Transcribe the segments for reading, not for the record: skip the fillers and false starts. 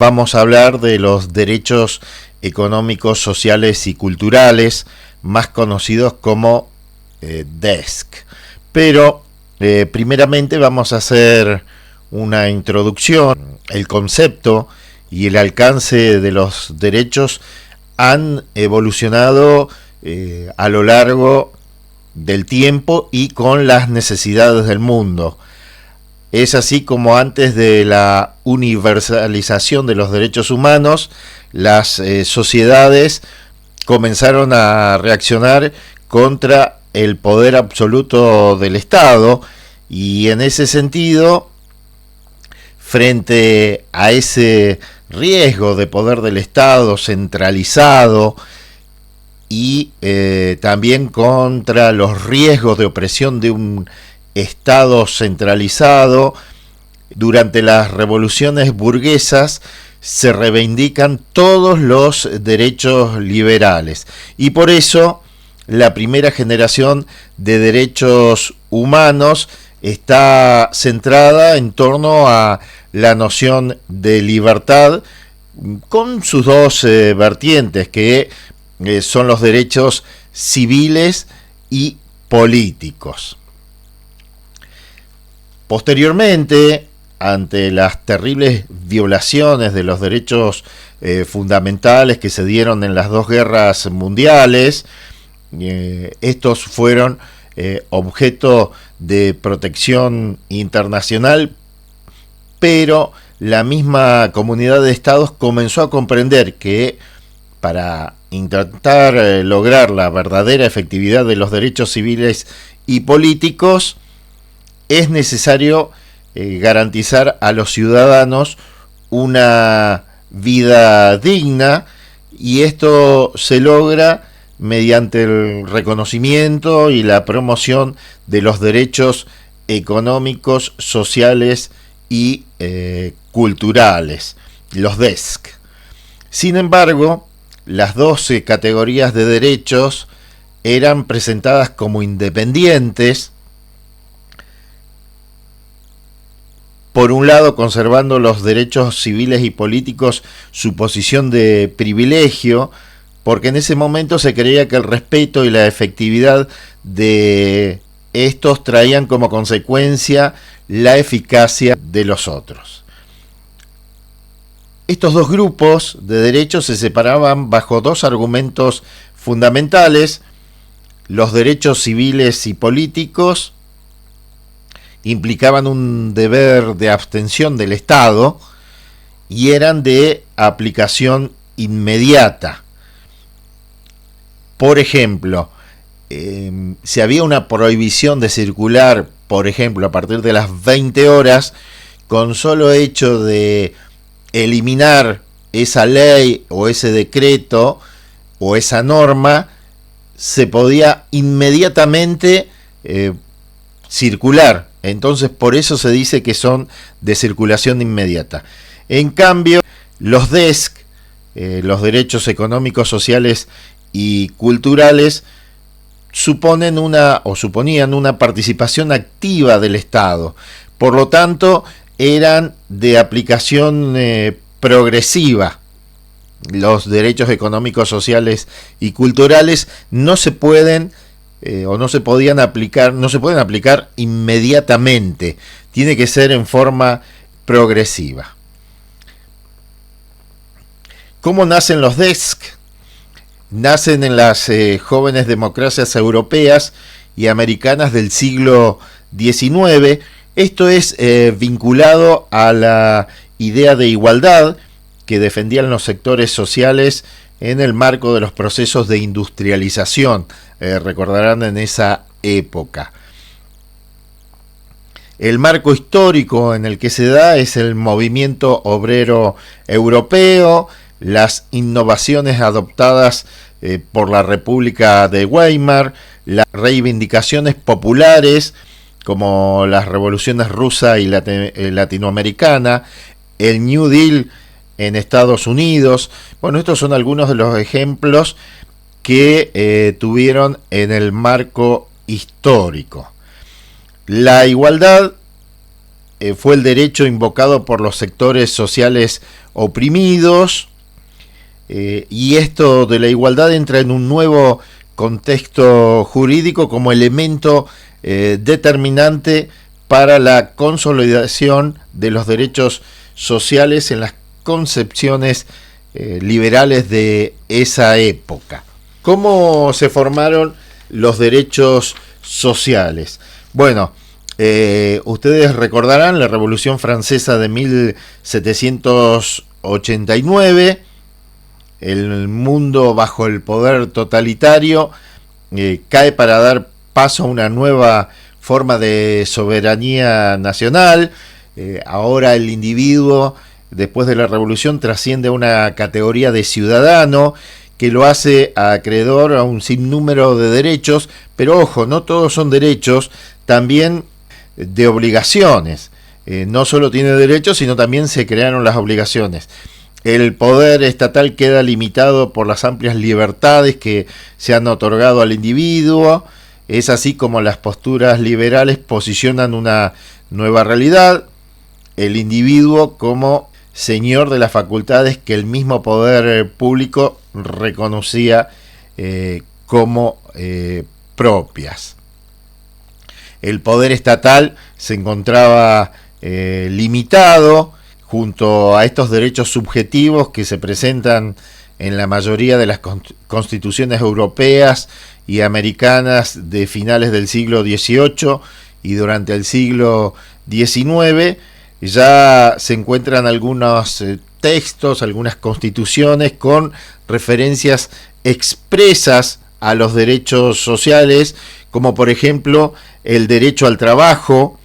Vamos a hablar de los derechos económicos, sociales y culturales, más conocidos como DESC. Pero primeramente vamos a hacer una introducción. El concepto y el alcance de los derechos han evolucionado a lo largo del tiempo y con las necesidades del mundo. Es así como antes de la universalización de los derechos humanos, las sociedades comenzaron a reaccionar contra el poder absoluto del Estado, y en ese sentido, frente a ese riesgo de poder del Estado centralizado y también contra los riesgos de opresión de un Estado centralizado, durante las revoluciones burguesas se reivindican todos los derechos liberales, y por eso la primera generación de derechos humanos está centrada en torno a la noción de libertad, con sus dos vertientes, que son los derechos civiles y políticos. Posteriormente, ante las terribles violaciones de los derechos fundamentales que se dieron en las dos guerras mundiales, estos fueron objeto de protección internacional, pero la misma comunidad de estados comenzó a comprender que para intentar lograr la verdadera efectividad de los derechos civiles y políticos, es necesario garantizar a los ciudadanos una vida digna, y esto se logra mediante el reconocimiento y la promoción de los derechos económicos, sociales y culturales, los DESC. Sin embargo, las 12 categorías de derechos eran presentadas como independientes, por un lado conservando los derechos civiles y políticos su posición de privilegio, porque en ese momento se creía que el respeto y la efectividad de estos traían como consecuencia la eficacia de los otros. Estos dos grupos de derechos se separaban bajo dos argumentos fundamentales. Los derechos civiles y políticos implicaban un deber de abstención del Estado y eran de aplicación inmediata. Por ejemplo, si había una prohibición de circular, por ejemplo, a partir de las 20 horas, con solo hecho de eliminar esa ley o ese decreto o esa norma, se podía inmediatamente circular. Entonces, por eso se dice que son de circulación inmediata. En cambio, los DESC, los derechos económicos, sociales y culturales, suponían una participación activa del Estado. Por lo tanto, eran de aplicación progresiva. Los derechos económicos, sociales y culturales no se pueden no se pueden aplicar inmediatamente. Tiene que ser en forma progresiva. ¿Cómo nacen los DESC? Nacen en las jóvenes democracias europeas y americanas del siglo XIX. Esto es vinculado a la idea de igualdad que defendían los sectores sociales en el marco de los procesos de industrialización. Recordarán en esa época. El marco histórico en el que se da es el movimiento obrero europeo, las innovaciones adoptadas por la República de Weimar, las reivindicaciones populares como las revoluciones rusa y latinoamericana, el New Deal en Estados Unidos. Bueno, estos son algunos de los ejemplos que tuvieron en el marco histórico. La igualdad fue el derecho invocado por los sectores sociales oprimidos, y esto de la igualdad entra en un nuevo contexto jurídico como elemento determinante para la consolidación de los derechos sociales en las concepciones liberales de esa época. ¿Cómo se formaron los derechos sociales? Bueno, ustedes recordarán la Revolución Francesa de 1789, el mundo bajo el poder totalitario cae para dar paso a una nueva forma de soberanía nacional. Ahora el individuo, después de la revolución, trasciende a una categoría de ciudadano que lo hace acreedor a un sinnúmero de derechos, pero ojo, no todos son derechos, también de obligaciones. No solo tiene derechos, sino también se crearon las obligaciones. El poder estatal queda limitado por las amplias libertades que se han otorgado al individuo. Es así como las posturas liberales posicionan una nueva realidad, el individuo como señor de las facultades que el mismo poder público reconocía como propias. El poder estatal se encontraba limitado junto a estos derechos subjetivos que se presentan en la mayoría de las constituciones europeas y americanas de finales del siglo XVIII y durante el siglo XIX. Ya se encuentran algunos textos, algunas constituciones con referencias expresas a los derechos sociales, como por ejemplo el derecho al trabajo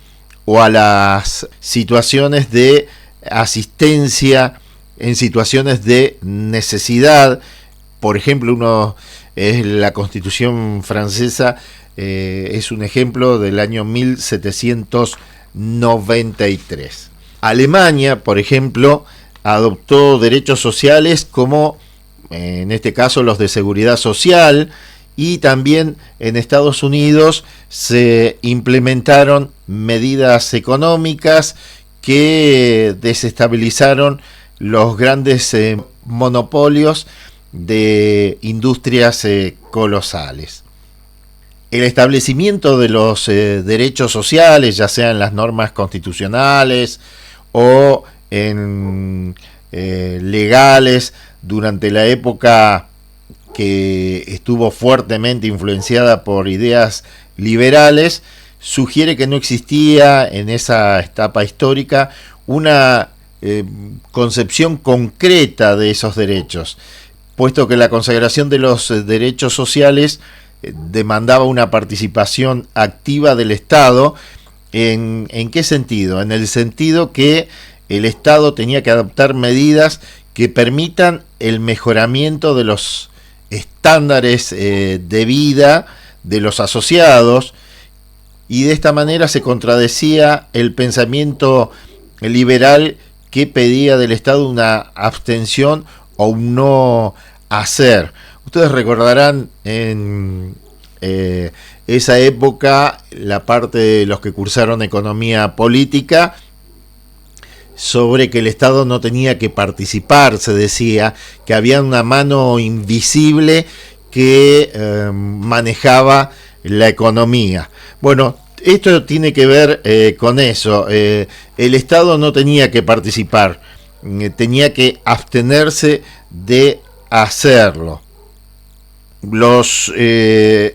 o a las situaciones de asistencia en situaciones de necesidad. Por ejemplo, uno es la Constitución francesa, es un ejemplo del año 1793. Alemania, por ejemplo, adoptó derechos sociales como, en este caso, los de seguridad social, y también en Estados Unidos se implementaron medidas económicas que desestabilizaron los grandes monopolios de industrias colosales. El establecimiento de los derechos sociales, ya sean las normas constitucionales o en legales, durante la época que estuvo fuertemente influenciada por ideas liberales, sugiere que no existía en esa etapa histórica una concepción concreta de esos derechos, puesto que la consagración de los derechos sociales demandaba una participación activa del Estado. ¿En qué sentido? En el sentido que el Estado tenía que adoptar medidas que permitan el mejoramiento de los estándares de vida de los asociados, y de esta manera se contradecía el pensamiento liberal que pedía del Estado una abstención o un no hacer. Ustedes recordarán en esa época la parte de los que cursaron economía política sobre que el Estado no tenía que participar. Se decía que había una mano invisible que manejaba la economía. Bueno, esto tiene que ver con eso. El Estado no tenía que participar, tenía que abstenerse de hacerlo. Los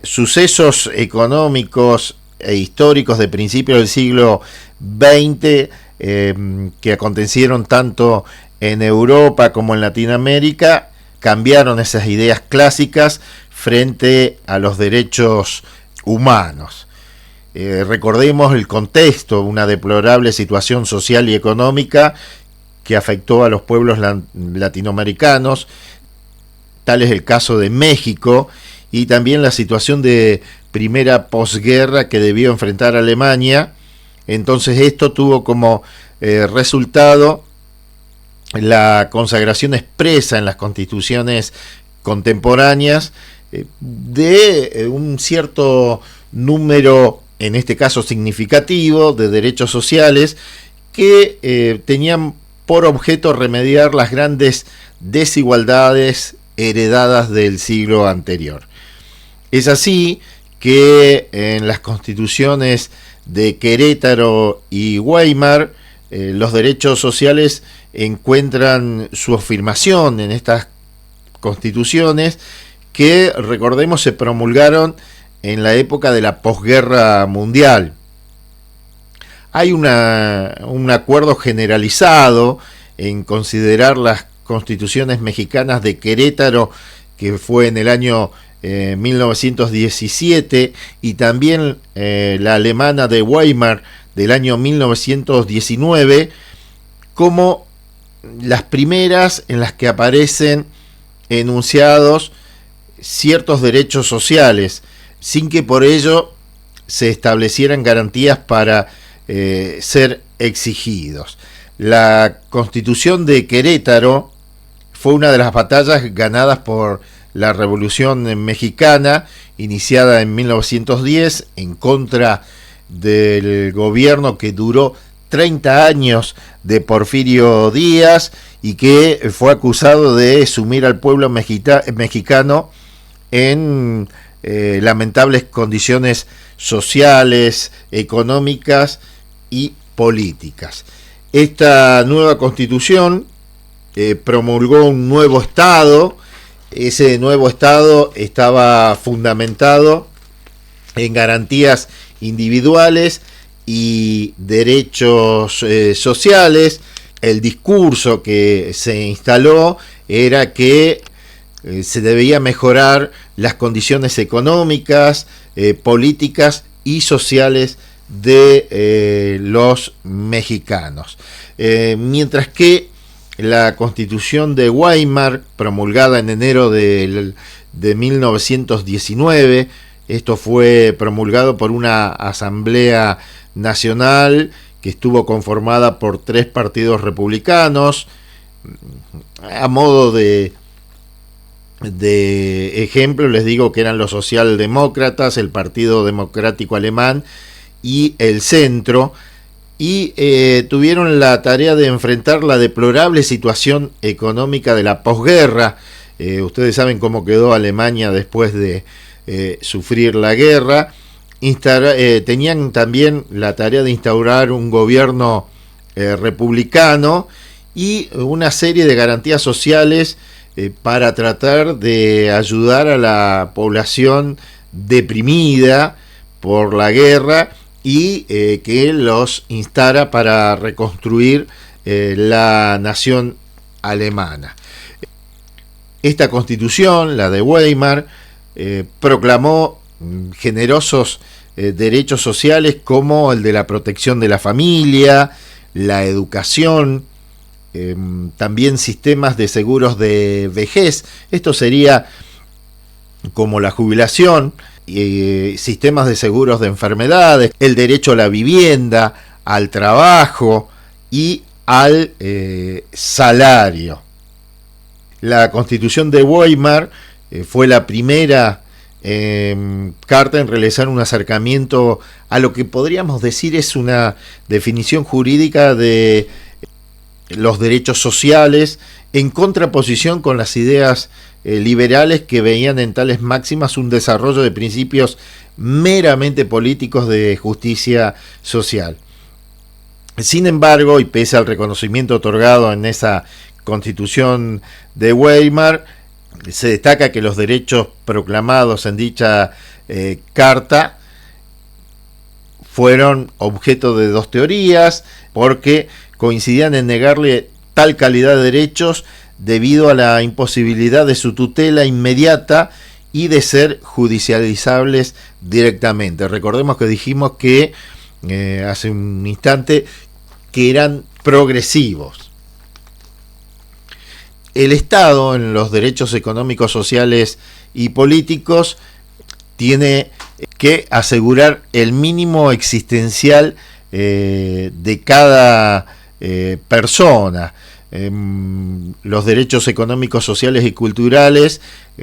sucesos económicos e históricos de principios del siglo XX que acontecieron tanto en Europa como en Latinoamérica cambiaron esas ideas clásicas frente a los derechos humanos. Recordemos el contexto, una deplorable situación social y económica que afectó a los pueblos latinoamericanos. Tal es el caso de México, y también la situación de primera posguerra que debió enfrentar Alemania. Entonces esto tuvo como resultado la consagración expresa en las constituciones contemporáneas de un cierto número, en este caso significativo, de derechos sociales que tenían por objeto remediar las grandes desigualdades heredadas del siglo anterior. Es así que en las constituciones de Querétaro y Weimar, los derechos sociales encuentran su afirmación en estas constituciones que, recordemos, se promulgaron en la época de la posguerra mundial. Hay un acuerdo generalizado en considerar las constituciones mexicanas de Querétaro, que fue en el año 1917, y también la alemana de Weimar del año 1919, como las primeras en las que aparecen enunciados ciertos derechos sociales, sin que por ello se establecieran garantías para ser exigidos. La Constitución de Querétaro fue una de las batallas ganadas por la Revolución Mexicana, iniciada en 1910 en contra del gobierno que duró 30 años de Porfirio Díaz y que fue acusado de sumir al pueblo mexicano en lamentables condiciones sociales, económicas y políticas. Esta nueva constitución promulgó un nuevo Estado. Ese nuevo Estado estaba fundamentado en garantías individuales y derechos sociales. El discurso que se instaló era que se debía mejorar las condiciones económicas, políticas y sociales de los mexicanos. Mientras que la Constitución de Weimar, promulgada en enero de 1919, esto fue promulgado por una asamblea nacional que estuvo conformada por 3 partidos republicanos. A modo de ejemplo, les digo que eran los socialdemócratas, el Partido Democrático Alemán y el Centro, y tuvieron la tarea de enfrentar la deplorable situación económica de la posguerra. Ustedes saben cómo quedó Alemania después de sufrir la guerra. Tenían también la tarea de instaurar un gobierno republicano y una serie de garantías sociales para tratar de ayudar a la población deprimida por la guerra y que los instara para reconstruir la nación alemana. Esta constitución, la de Weimar, proclamó generosos derechos sociales como el de la protección de la familia, la educación, también sistemas de seguros de vejez. Esto sería como la jubilación, sistemas de seguros de enfermedades, el derecho a la vivienda, al trabajo y al salario. La Constitución de Weimar fue la primera carta en realizar un acercamiento a lo que podríamos decir es una definición jurídica de los derechos sociales, en contraposición con las ideas liberales que veían en tales máximas un desarrollo de principios meramente políticos de justicia social. Sin embargo, y pese al reconocimiento otorgado en esa Constitución de Weimar, se destaca que los derechos proclamados en dicha carta fueron objeto de 2 teorías, porque coincidían en negarle tal calidad de derechos debido a la imposibilidad de su tutela inmediata y de ser judicializables directamente. Recordemos que dijimos que hace un instante que eran progresivos. El Estado, en los derechos económicos, sociales y políticos, tiene que asegurar el mínimo existencial de cada persona. Los derechos económicos, sociales y culturales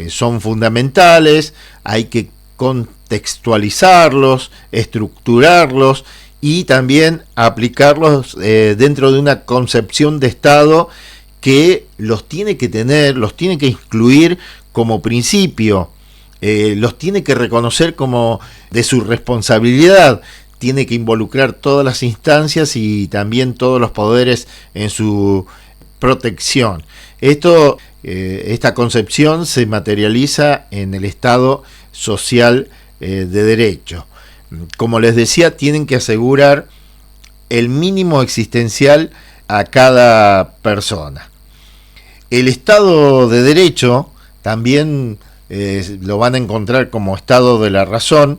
son fundamentales, hay que contextualizarlos, estructurarlos y también aplicarlos dentro de una concepción de Estado que los tiene que tener, los tiene que incluir como principio, los tiene que reconocer como de su responsabilidad, tiene que involucrar todas las instancias y también todos los poderes en su protección. Esta concepción se materializa en el Estado social de derecho. Como les decía, tienen que asegurar el mínimo existencial a cada persona. El Estado de Derecho también lo van a encontrar como Estado de la razón,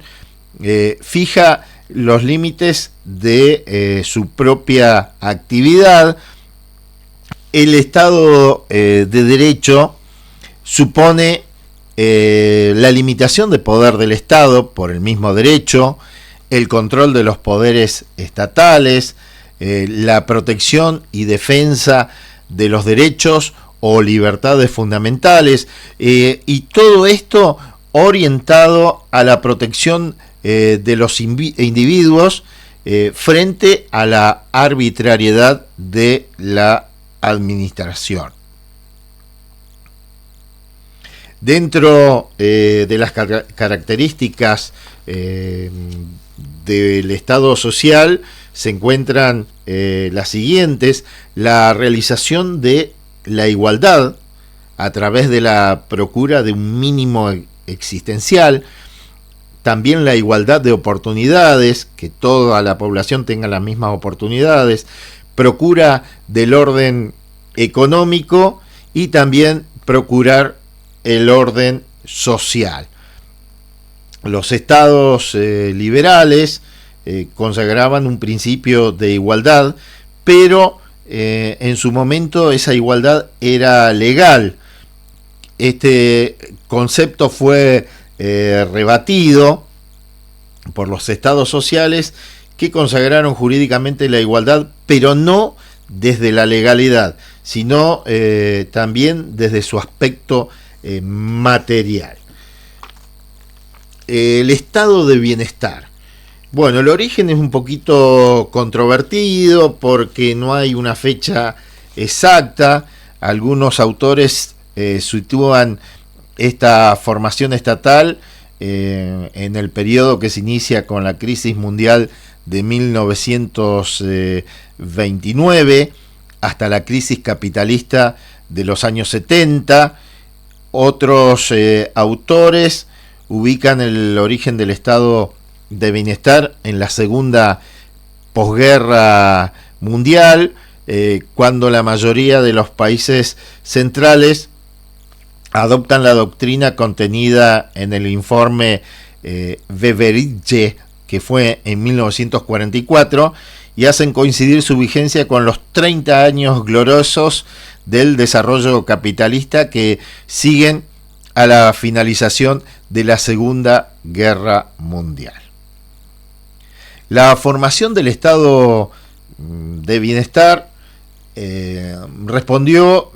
fija los límites de su propia actividad. El Estado de Derecho supone la limitación de poder del Estado por el mismo derecho, el control de los poderes estatales, la protección y defensa de los derechos o libertades fundamentales, y todo esto orientado a la protección de los individuos frente a la arbitrariedad de la administración. Dentro de las características del Estado social se encuentran las siguientes: la realización de la igualdad a través de la procura de un mínimo existencial, también la igualdad de oportunidades, que toda la población tenga las mismas oportunidades, procura del orden económico y también procurar el orden social. Los estados liberales consagraban un principio de igualdad, pero en su momento esa igualdad era legal. Este concepto fue rebatido por los estados sociales, que consagraron jurídicamente la igualdad, pero no desde la legalidad, sino también desde su aspecto material. El estado de bienestar. Bueno, el origen es un poquito controvertido porque no hay una fecha exacta. Algunos autores sitúan esta formación estatal en el periodo que se inicia con la crisis mundial de 1929 hasta la crisis capitalista de los años 70. Otros autores ubican el origen del estado de bienestar en la segunda posguerra mundial, cuando la mayoría de los países centrales adoptan la doctrina contenida en el informe Beveridge, que fue en 1944, y hacen coincidir su vigencia con los 30 años gloriosos del desarrollo capitalista que siguen a la finalización de la Segunda Guerra Mundial. La formación del estado de bienestar respondió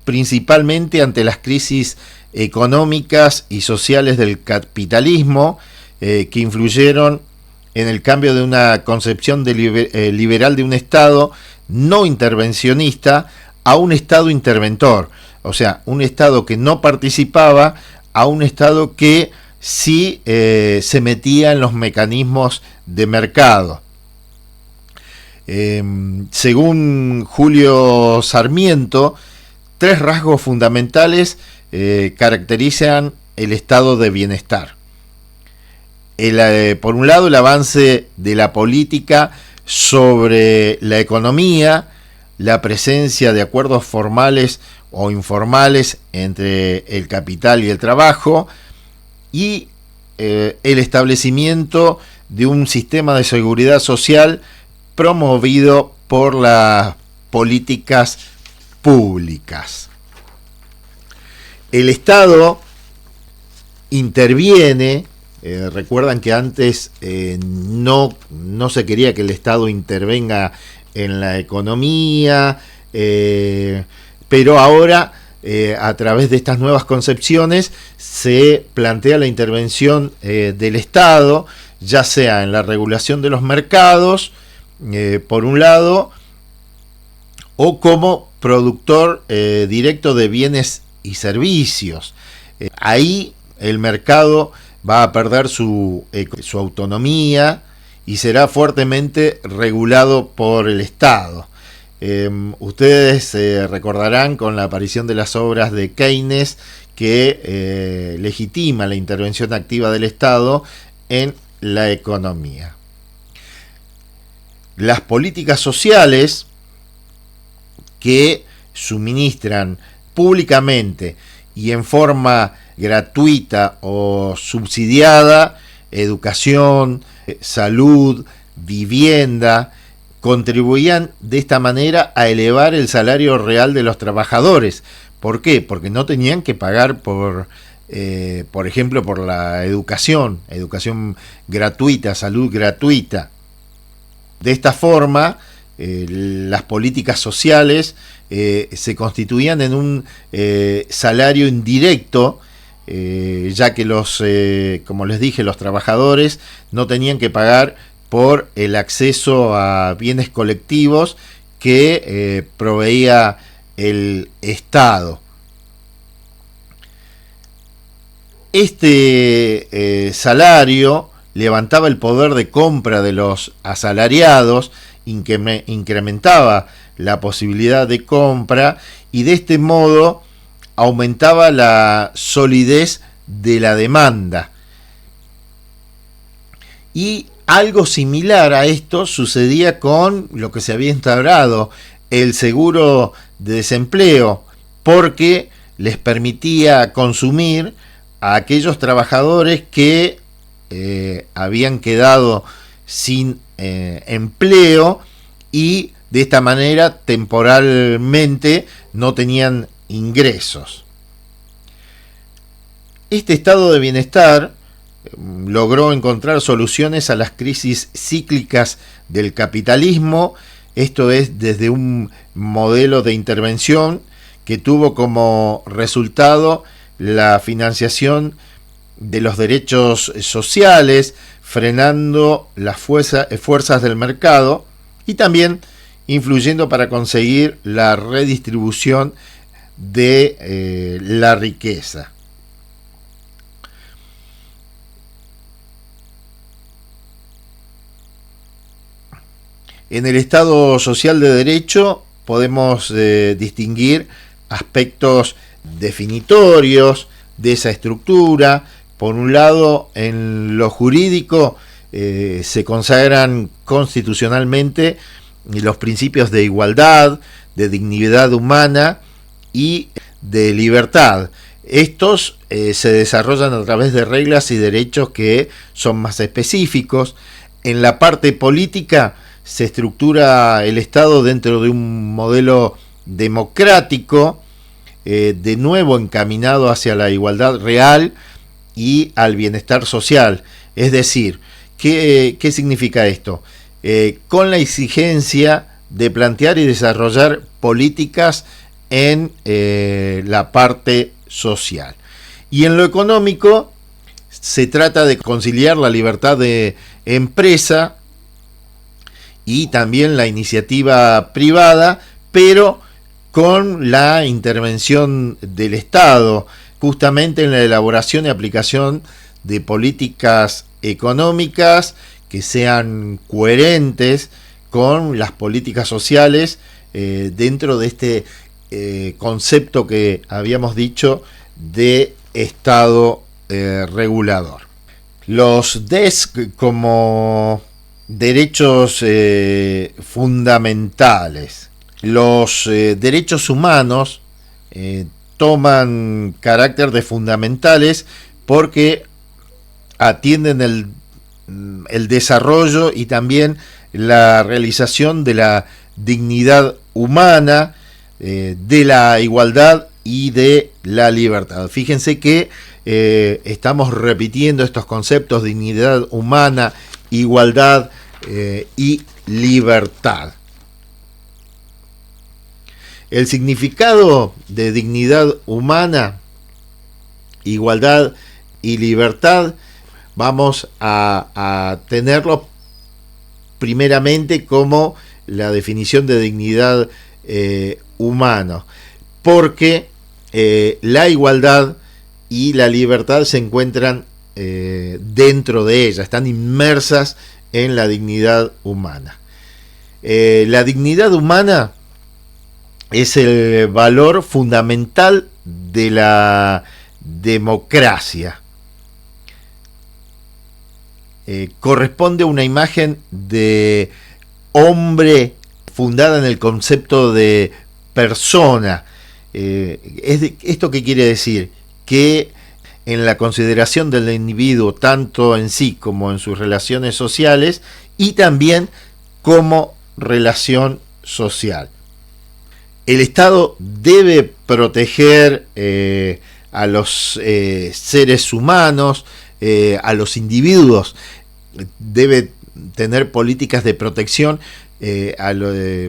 principalmente ante las crisis económicas y sociales del capitalismo, que influyeron en el cambio de una concepción liberal de un Estado no intervencionista a un Estado interventor, o sea, un Estado que no participaba a un Estado que sí se metía en los mecanismos de mercado. Según Julio Sarmiento, 3 rasgos fundamentales caracterizan el estado de bienestar. Por un lado, el avance de la política sobre la economía, la presencia de acuerdos formales o informales entre el capital y el trabajo, y el establecimiento de un sistema de seguridad social promovido por las políticas públicas. El Estado interviene. Recuerdan que antes no se quería que el Estado intervenga en la economía, pero ahora a través de estas nuevas concepciones se plantea la intervención del Estado, ya sea en la regulación de los mercados, por un lado, o como productor directo de bienes y servicios. Ahí el mercado va a perder su autonomía y será fuertemente regulado por el Estado. Ustedes recordarán con la aparición de las obras de Keynes que legitima la intervención activa del Estado en la economía. Las políticas sociales que suministran públicamente y en forma gratuita o subsidiada educación, salud, vivienda, contribuían de esta manera a elevar el salario real de los trabajadores. ¿Por qué? Porque no tenían que pagar por ejemplo, por la educación gratuita, salud gratuita. De esta forma, las políticas sociales se constituían en un salario indirecto, ya que como les dije, los trabajadores no tenían que pagar por el acceso a bienes colectivos que proveía el Estado. Este salario levantaba el poder de compra de los asalariados, incrementaba la posibilidad de compra y de este modo aumentaba la solidez de la demanda. Y algo similar a esto sucedía con lo que se había instaurado, el seguro de desempleo, porque les permitía consumir a aquellos trabajadores que habían quedado sin empleo y de esta manera temporalmente no tenían ingresos. Este estado de bienestar logró encontrar soluciones a las crisis cíclicas del capitalismo, esto es, desde un modelo de intervención que tuvo como resultado la financiación de los derechos sociales, frenando las fuerzas del mercado y también influyendo para conseguir la redistribución de la riqueza. En el Estado social de derecho podemos distinguir aspectos definitorios de esa estructura. Por un lado, en lo jurídico se consagran constitucionalmente los principios de igualdad, de dignidad humana y de libertad. Estos se desarrollan a través de reglas y derechos que son más específicos. En la parte política se estructura el Estado dentro de un modelo democrático, de nuevo encaminado hacia la igualdad real y al bienestar social. Es decir, ¿qué significa esto? Con la exigencia de plantear y desarrollar políticas en la parte social. Y en lo económico se trata de conciliar la libertad de empresa y también la iniciativa privada, pero con la intervención del Estado, justamente en la elaboración y aplicación de políticas económicas que sean coherentes con las políticas sociales dentro de este concepto que habíamos dicho de Estado regulador. Los DESC como derechos fundamentales. Los derechos humanos toman carácter de fundamentales porque atienden el desarrollo y también la realización de la dignidad humana, de la igualdad y de la libertad. Fíjense que estamos repitiendo estos conceptos: dignidad humana, igualdad y libertad. El significado de dignidad humana, igualdad y libertad vamos a tenerlo primeramente como la definición de dignidad humana, porque la igualdad y la libertad se encuentran dentro de ella, están inmersas en la dignidad humana. La dignidad humana es el valor fundamental de la democracia. Corresponde a una imagen de hombre fundada en el concepto de persona. ¿Esto qué quiere decir? Que en la consideración del individuo, tanto en sí como en sus relaciones sociales, y también como relación social. El Estado debe proteger a los seres humanos, a los individuos, debe tener políticas de protección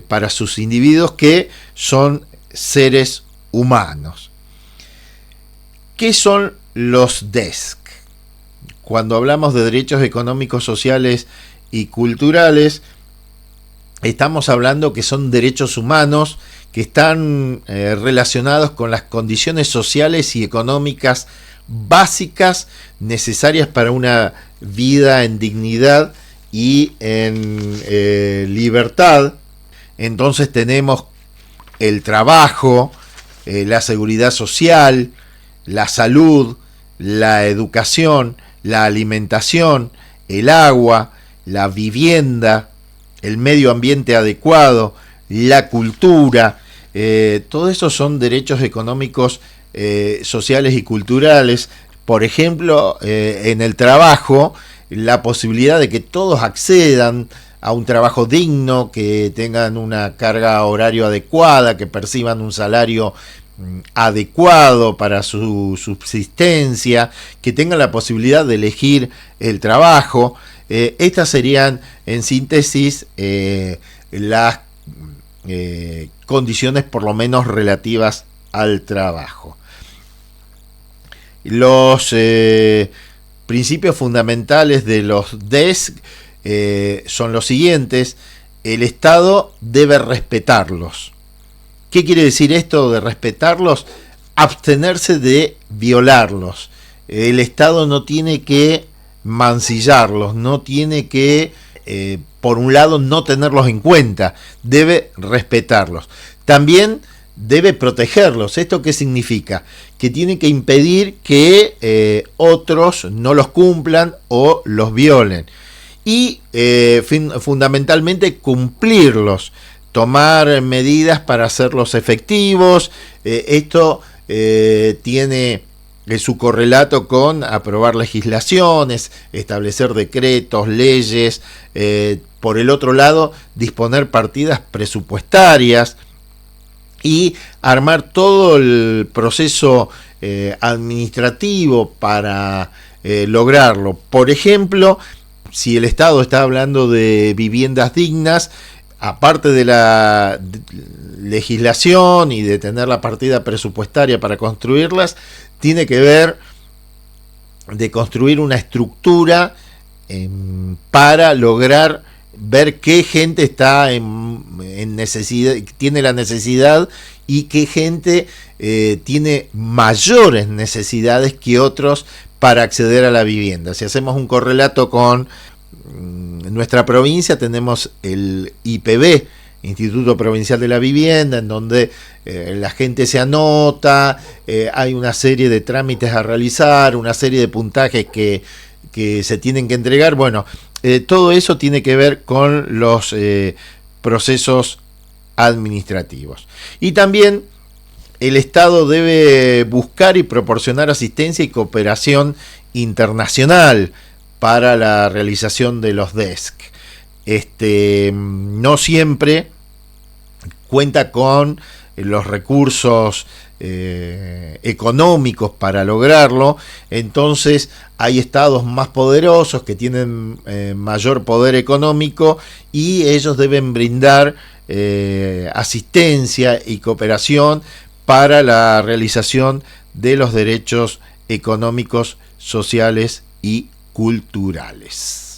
para sus individuos que son seres humanos. ¿Qué son los DESC? Cuando hablamos de derechos económicos, sociales y culturales, estamos hablando que son derechos humanos que están relacionados con las condiciones sociales y económicas básicas necesarias para una vida en dignidad y en libertad. Entonces tenemos el trabajo, la seguridad social, la salud, la educación, la alimentación, el agua, la vivienda, el medio ambiente adecuado, la cultura. Todo eso son derechos económicos, sociales y culturales. Por ejemplo, en el trabajo, la posibilidad de que todos accedan a un trabajo digno, que tengan una carga horaria adecuada, que perciban un salario adecuado para su subsistencia, que tengan la posibilidad de elegir el trabajo. Estas serían, en síntesis, las condiciones por lo menos relativas al trabajo. Los principios fundamentales de los DESC son los siguientes. El Estado debe respetarlos. ¿Qué quiere decir esto de respetarlos? Abstenerse de violarlos. El Estado no tiene que mancillarlos, no tiene que, por un lado, no tenerlos en cuenta, debe respetarlos. También debe protegerlos. ¿Esto qué significa? Que tiene que impedir que otros no los cumplan o los violen. Y fundamentalmente cumplirlos, tomar medidas para hacerlos efectivos. Esto tiene su correlato con aprobar legislaciones, establecer decretos, leyes. Por el otro lado, disponer partidas presupuestarias y armar todo el proceso administrativo para lograrlo. Por ejemplo, si el Estado está hablando de viviendas dignas, aparte de la legislación y de tener la partida presupuestaria para construirlas, tiene que ver de construir una estructura para lograr ver qué gente está en necesidad, tiene la necesidad, y qué gente tiene mayores necesidades que otros para acceder a la vivienda. Si hacemos un correlato con nuestra provincia, tenemos el IPV, Instituto Provincial de la Vivienda, en donde la gente se anota, hay una serie de trámites a realizar, una serie de puntajes que se tienen que entregar. Bueno, todo eso tiene que ver con los procesos administrativos. Y también el Estado debe buscar y proporcionar asistencia y cooperación internacional para la realización de los DESC. No siempre cuenta con los recursos económicos para lograrlo. Entonces hay estados más poderosos que tienen mayor poder económico, y ellos deben brindar asistencia y cooperación para la realización de los derechos económicos, sociales y culturales. culturales.